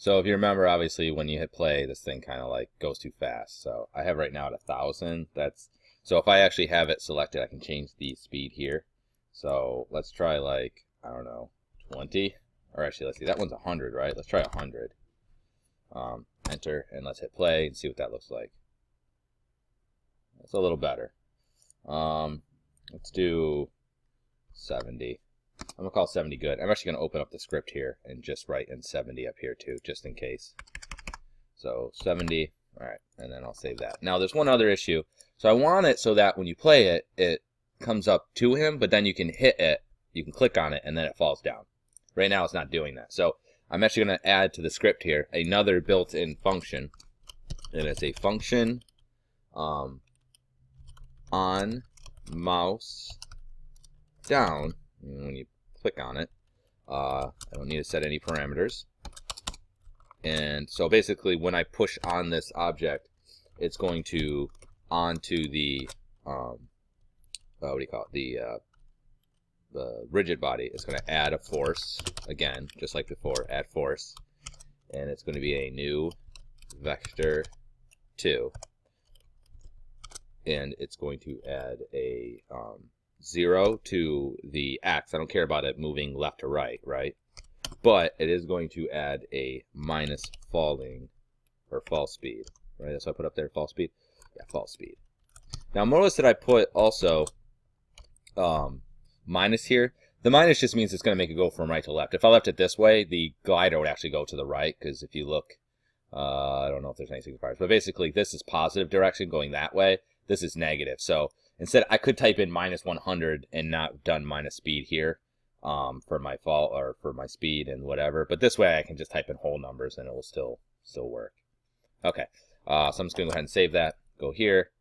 So if you remember, obviously, when you hit play, this thing kind of like goes too fast. So I have right now at 1,000. So if I actually have it selected, I can change the speed here. So let's try like, I don't know, 20. Or actually, let's see, that one's 100, right? Let's try 100. Enter, and let's hit play and see what that looks like. It's a little better. Let's do 70. I'm gonna call 70 good. I'm actually gonna open up the script here and just write in 70 up here too, just in case. So 70, all right, and then I'll save that. Now there's one other issue. So I want it so that when you play it, it comes up to him, but then you can hit it, you can click on it, and then it falls down. Right now it's not doing that. So I'm actually gonna add to the script here another built-in function, and it's a function on mouse down. And when you click on it, I don't need to set any parameters. And so basically when I push on this object, it's going to onto the what do you call it, the rigid body. It's going to add a force again, just like before, add force, and it's going to be a new vector 2, and it's going to add a 0 to the x. I don't care about it moving left to right, right? But it is going to add a minus falling or fall speed, right? That's what I put up there, fall speed. Yeah, fall speed. Now notice that I put also minus here. The minus just means it's going to make it go from right to left. If I left it this way, the glider would actually go to the right, because if you look, I don't know if there's any signifiers, but basically this is positive direction going that way. This is negative. So instead, I could type in minus 100 and not done minus speed here for my fall or for my speed and whatever. But this way, I can just type in whole numbers and it will still work. Okay, so I'm just gonna go ahead and save that. Go here,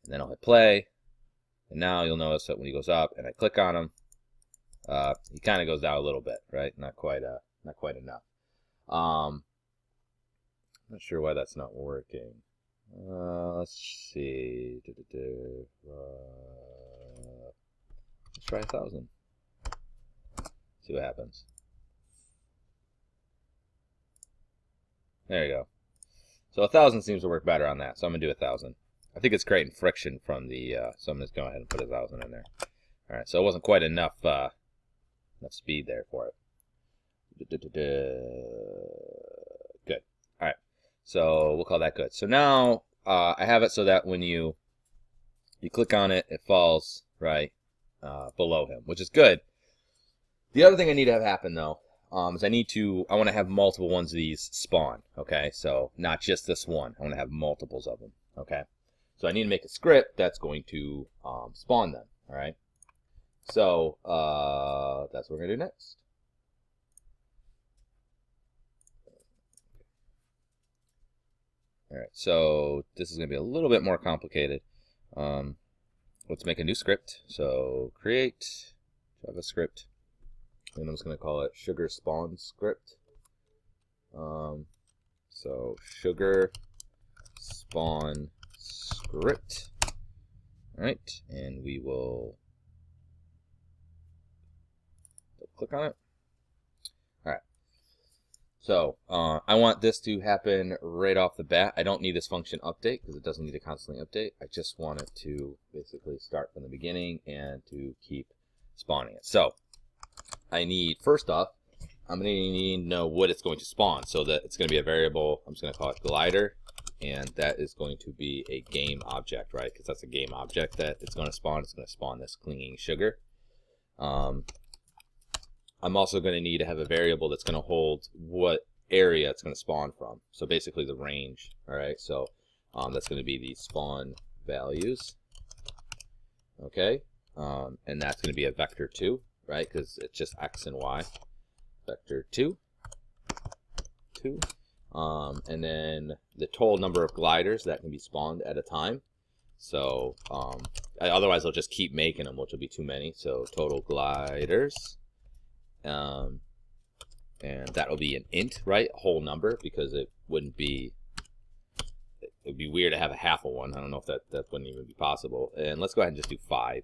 and then I'll hit play. And now you'll notice that when he goes up and I click on him, he kind of goes down a little bit, right? Not quite enough. Not sure why that's not working. Let's see. Let's try 1,000. See what happens. There you go. So 1,000 seems to work better on that. So I'm gonna do 1,000. I think it's creating friction from the. So I'm just going to go ahead and put 1,000 in there. All right. So it wasn't quite enough speed there for it. Good. All right. So we'll call that good. So now I have it so that when you click on it, it falls right below him, which is good. The other thing I need to have happen though is I want to have multiple ones of these spawn. Okay, so not just this one. I want to have multiples of them. Okay, so I need to make a script that's going to spawn them. All right, so that's what we're gonna do next. All right, so this is going to be a little bit more complicated. Let's make a new script. So create JavaScript, and I'm just going to call it sugar spawn script. So sugar spawn script. All right, and we will click on it. So I want this to happen right off the bat. I don't need this function update because it doesn't need to constantly update. I just want it to basically start from the beginning and to keep spawning it. So I need, first off, I'm going to need to know what it's going to spawn. So that it's going to be a variable. I'm just going to call it glider. And that is going to be a game object, right? Because that's a game object that it's going to spawn. It's going to spawn this clinging sugar. I'm also going to need to have a variable that's going to hold what area it's going to spawn from. So basically the range, all right? So that's going to be the spawn values, okay? And that's going to be a vector 2, right? Because it's just x and y. Vector 2. And then the total number of gliders that can be spawned at a time. So otherwise I'll just keep making them, which will be too many. So total gliders. And that'll be an int, right? A whole number, because it would be weird to have a half of one. I don't know if that wouldn't even be possible. And let's go ahead and just do 5.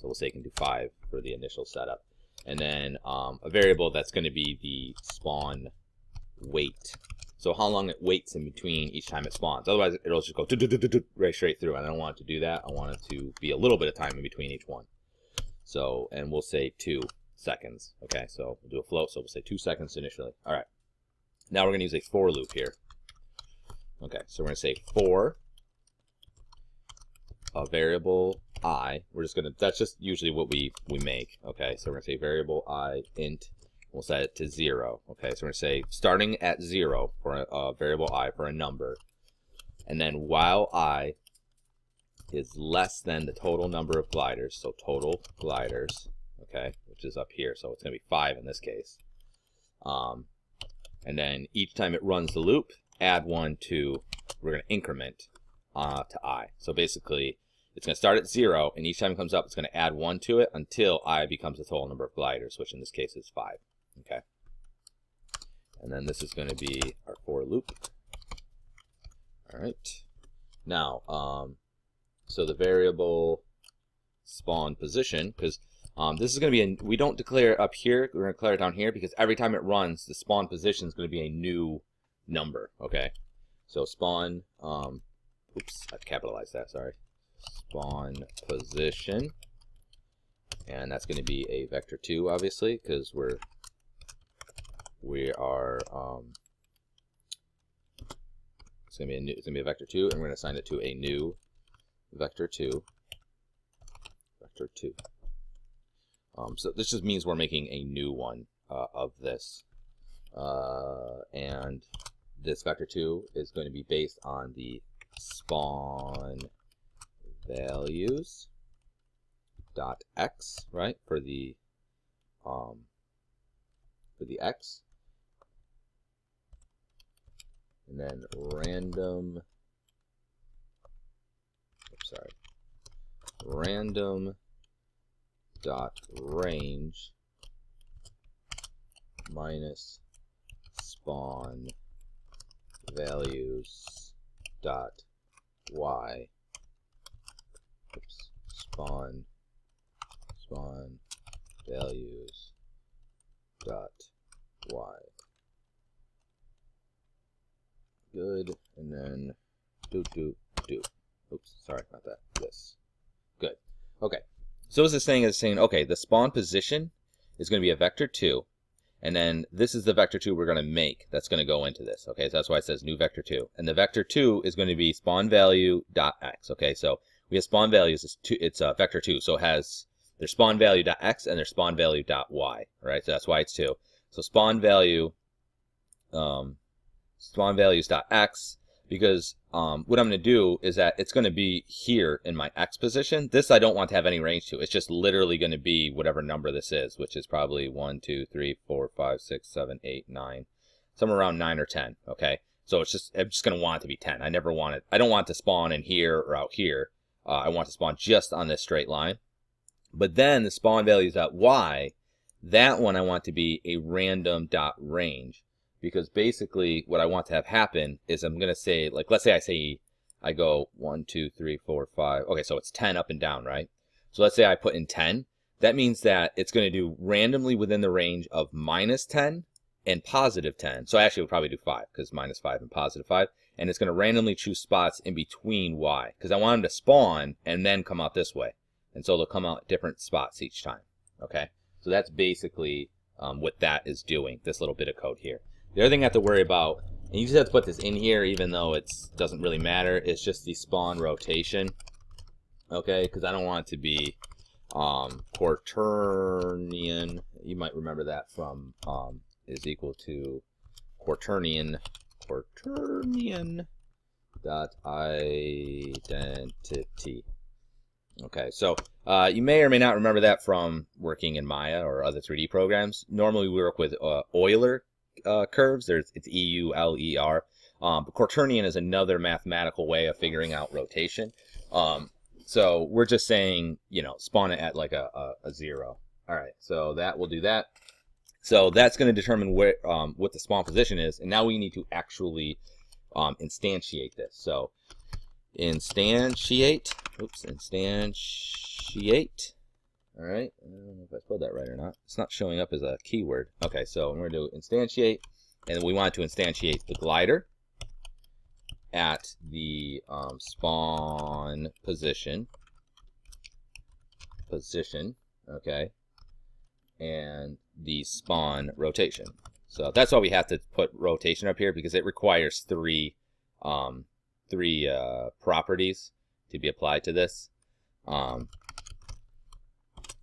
So we'll say you can do 5 for the initial setup. And then a variable that's going to be the spawn weight. So how long it waits in between each time it spawns. Otherwise, it'll just go right straight through. And I don't want it to do that. I want it to be a little bit of time in between each one. So, and we'll say 2 seconds. Okay, so we'll do a float. So we'll say 2 seconds initially. All right. Now we're going to use a for loop here. Okay, so we're going to say for a variable I. We're just going to, that's just usually what we make. Okay, so we're going to say variable I int. We'll set it to 0. Okay, so we're going to say starting at 0 for a variable I for a number. And then while I is less than the total number of gliders, so total gliders, okay, which is up here, so it's going to be 5 in this case. And then each time it runs the loop, add 1 to, we're going to increment to I. So basically, it's going to start at 0, and each time it comes up, it's going to add 1 to it until I becomes the total number of gliders, which in this case is 5. Okay. And then this is going to be our for loop. All right. Now, so the variable spawn position, because this is going to be, we don't declare up here, we're going to declare it down here, because every time it runs, the spawn position is going to be a new number. Okay. So spawn, oops, I capitalized that, sorry. Spawn position, and that's going to be a vector 2, obviously, because we are it's going to be a vector 2, and we're going to assign it to a new vector 2. So this just means we're making a new one of this, and this vector 2 is going to be based on the spawn values dot x, right, for the x, and then random dot range minus spawn values dot y. Oops, spawn values dot y. Good, and then do. Oops, sorry about that. This. Good. Okay. So what this thing is saying, okay, the spawn position is going to be a vector 2, and then this is the vector 2 we're going to make that's going to go into this. Okay, so that's why it says new vector 2. And the vector 2 is going to be spawn value dot x. Okay, so we have spawn values, it's a vector 2, so it has their spawn value dot x and their spawn value dot y. Right, so that's why it's 2. So spawn value, spawn values dot x, because what I'm going to do is that it's going to be here in my x position. This I don't want to have any range to. It's just literally going to be whatever number this is, which is probably 1, 2, 3, 4, 5, 6, 7, 8, 9, somewhere around 9 or 10. Okay, so it's just, I'm just going to want it to be 10. I never want it, I don't want it to spawn in here or out here. I want to spawn just on this straight line. But then the spawn values dot y, that one I want to be a random dot range. Because basically what I want to have happen is I'm going to say, like, let's say I go 1, 2, 3, 4, 5. Okay, so it's 10 up and down, right? So let's say I put in 10. That means that it's going to do randomly within the range of minus 10 and positive 10. So actually we'll probably do 5, because minus 5 and positive 5. And it's going to randomly choose spots in between y, because I want them to spawn and then come out this way. And so they'll come out different spots each time. Okay, so that's basically what that is doing, this little bit of code here. The other thing I have to worry about, and you just have to put this in here even though it doesn't really matter, is just the spawn rotation. Okay, because I don't want it to be quaternion. You might remember that from is equal to quaternion dot identity. Okay, so you may or may not remember that from working in Maya or other 3D programs. Normally we work with Euler curves. It's EULER. But quaternion is another mathematical way of figuring out rotation. So we're just saying, you know, spawn it at like a 0. All right, so that will do that. So that's going to determine where what the spawn position is, and now we need to actually instantiate this. So instantiate. All right, I don't know if I spelled that right or not. It's not showing up as a keyword. Okay, so we're going to do instantiate, and we want to instantiate the glider at the spawn position, okay, and the spawn rotation. So that's why we have to put rotation up here, because it requires three properties to be applied to this.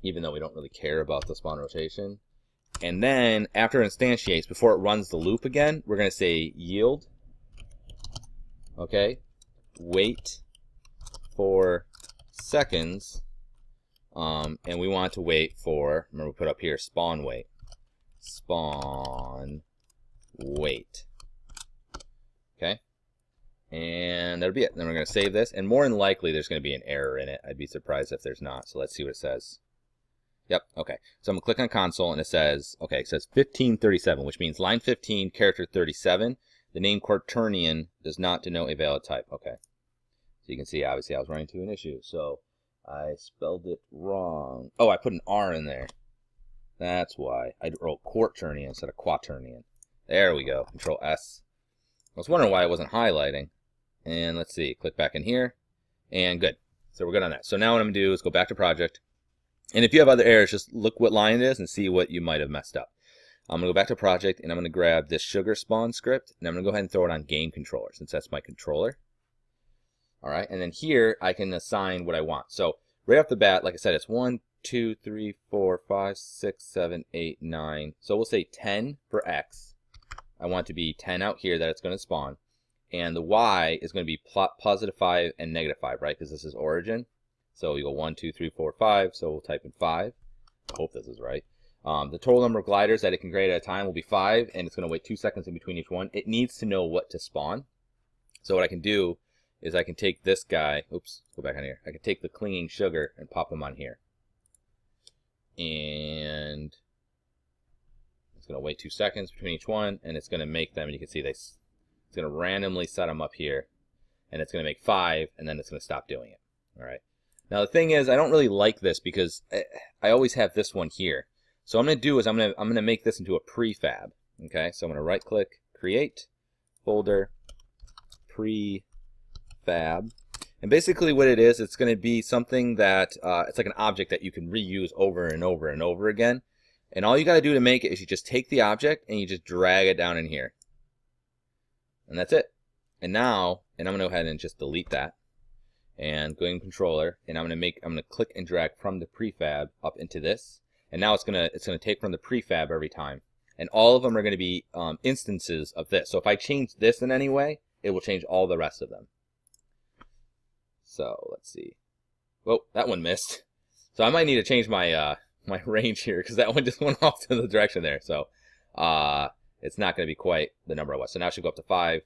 Even though we don't really care about the spawn rotation. And then after it instantiates, before it runs the loop again, we're going to say yield, okay, wait for seconds, and we want to wait for, remember we put up here spawn wait, okay, and that'll be it. Then we're going to save this, and more than likely there's going to be an error in it. I'd be surprised if there's not, so let's see what it says. Yep, okay. So I'm going to click on console, and it says, okay, it says 1537, which means line 15, character 37. The name quaternion does not denote a valid type. Okay. So you can see, obviously, I was running into an issue. So I spelled it wrong. Oh, I put an R in there. That's why. I wrote quaternion instead of quaternion. There we go. Control S. I was wondering why it wasn't highlighting. And let's see. Click back in here. And good. So we're good on that. So now what I'm going to do is go back to project. And if you have other errors, just look what line it is and see what you might have messed up. I'm going to go back to project, and I'm going to grab this sugar spawn script, and I'm going to go ahead and throw it on game controller, since that's my controller. All right, and then here I can assign what I want. So right off the bat, like I said, it's 1, 2, 3, 4, 5, 6, 7, 8, 9. So we'll say 10 for X. I want to be 10 out here that it's going to spawn. And the Y is going to be positive 5 and negative 5, right? Because this is origin. So we go 1, 2, 3, 4, 5. So we'll type in 5. I hope this is right. The total number of gliders that it can create at a time will be 5, and it's going to wait 2 seconds in between each one. It needs to know what to spawn. So what I can do is I can take this guy. Oops, go back on here. I can take the clinging sugar and pop him on here. And it's going to wait 2 seconds between each one, and it's going to make them, and you can see it's going to randomly set them up here, and it's going to make 5, and then it's going to stop doing it. All right. Now the thing is, I don't really like this because I always have this one here. So what I'm going to do is I'm going to make this into a prefab. Okay, so I'm going to right click, create, folder, prefab. And basically what it is, it's going to be something that, it's like an object that you can reuse over and over and over again. And all you got to do to make it is you just take the object and you just drag it down in here. And that's it. And now, and I'm going to go ahead and just delete that. And go in controller, and I'm going to click and drag from the prefab up into this. And now it's going to take from the prefab every time. And all of them are going to be instances of this. So if I change this in any way, it will change all the rest of them. So let's see. Whoa, that one missed. So I might need to change my my range here, because that one just went off to the direction there. So it's not going to be quite the number I was. So now it should go up to 5.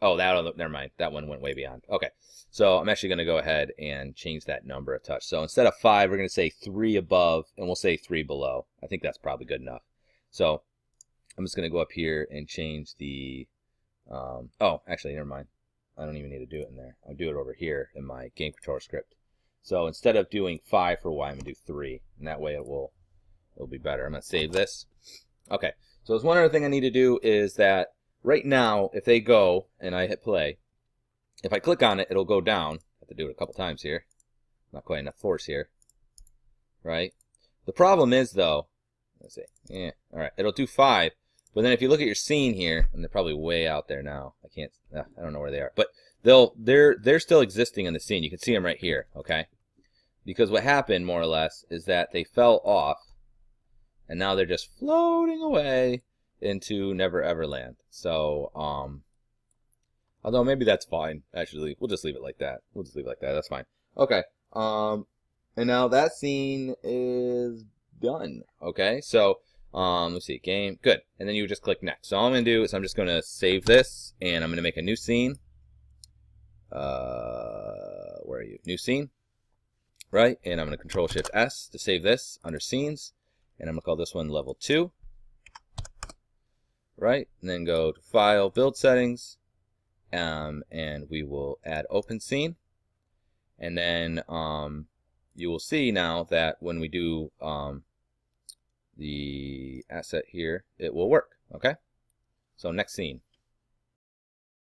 Oh, never mind. That one went way beyond. Okay, so I'm actually going to go ahead and change that number a touch. So instead of 5, we're going to say 3 above, and we'll say 3 below. I think that's probably good enough. So I'm just going to go up here and change the, oh, actually, never mind. I don't even need to do it in there. I'll do it over here in my game controller script. So instead of doing 5 for Y, I'm going to do 3, and that way it'll be better. I'm going to save this. Okay, so there's one other thing I need to do is that right now, if they go and I hit play, if I click on it, it'll go down. I have to do it a couple times here. Not quite enough force here. Right? The problem is, though, let's see. Yeah, all right. It'll do 5. But then if you look at your scene here, and they're probably way out there now. I don't know where they are. But they're still existing in the scene. You can see them right here, okay? Because what happened, more or less, is that they fell off, and now they're just floating away into Never Ever Land. So, although maybe that's fine, actually. We'll just leave it like that. That's fine. Okay. And now that scene is done. Okay, so, let's see, game, good. And then you just click next. So all I'm going to do is I'm just going to save this, and I'm going to make a new scene. Where are you? New scene. Right, and I'm going to Control-Shift-S to save this under Scenes. And I'm going to call this one Level 2. Right, and then go to File, Build Settings, and we will add Open Scene. And then you will see now that when we do the asset here, it will work, okay? So next scene.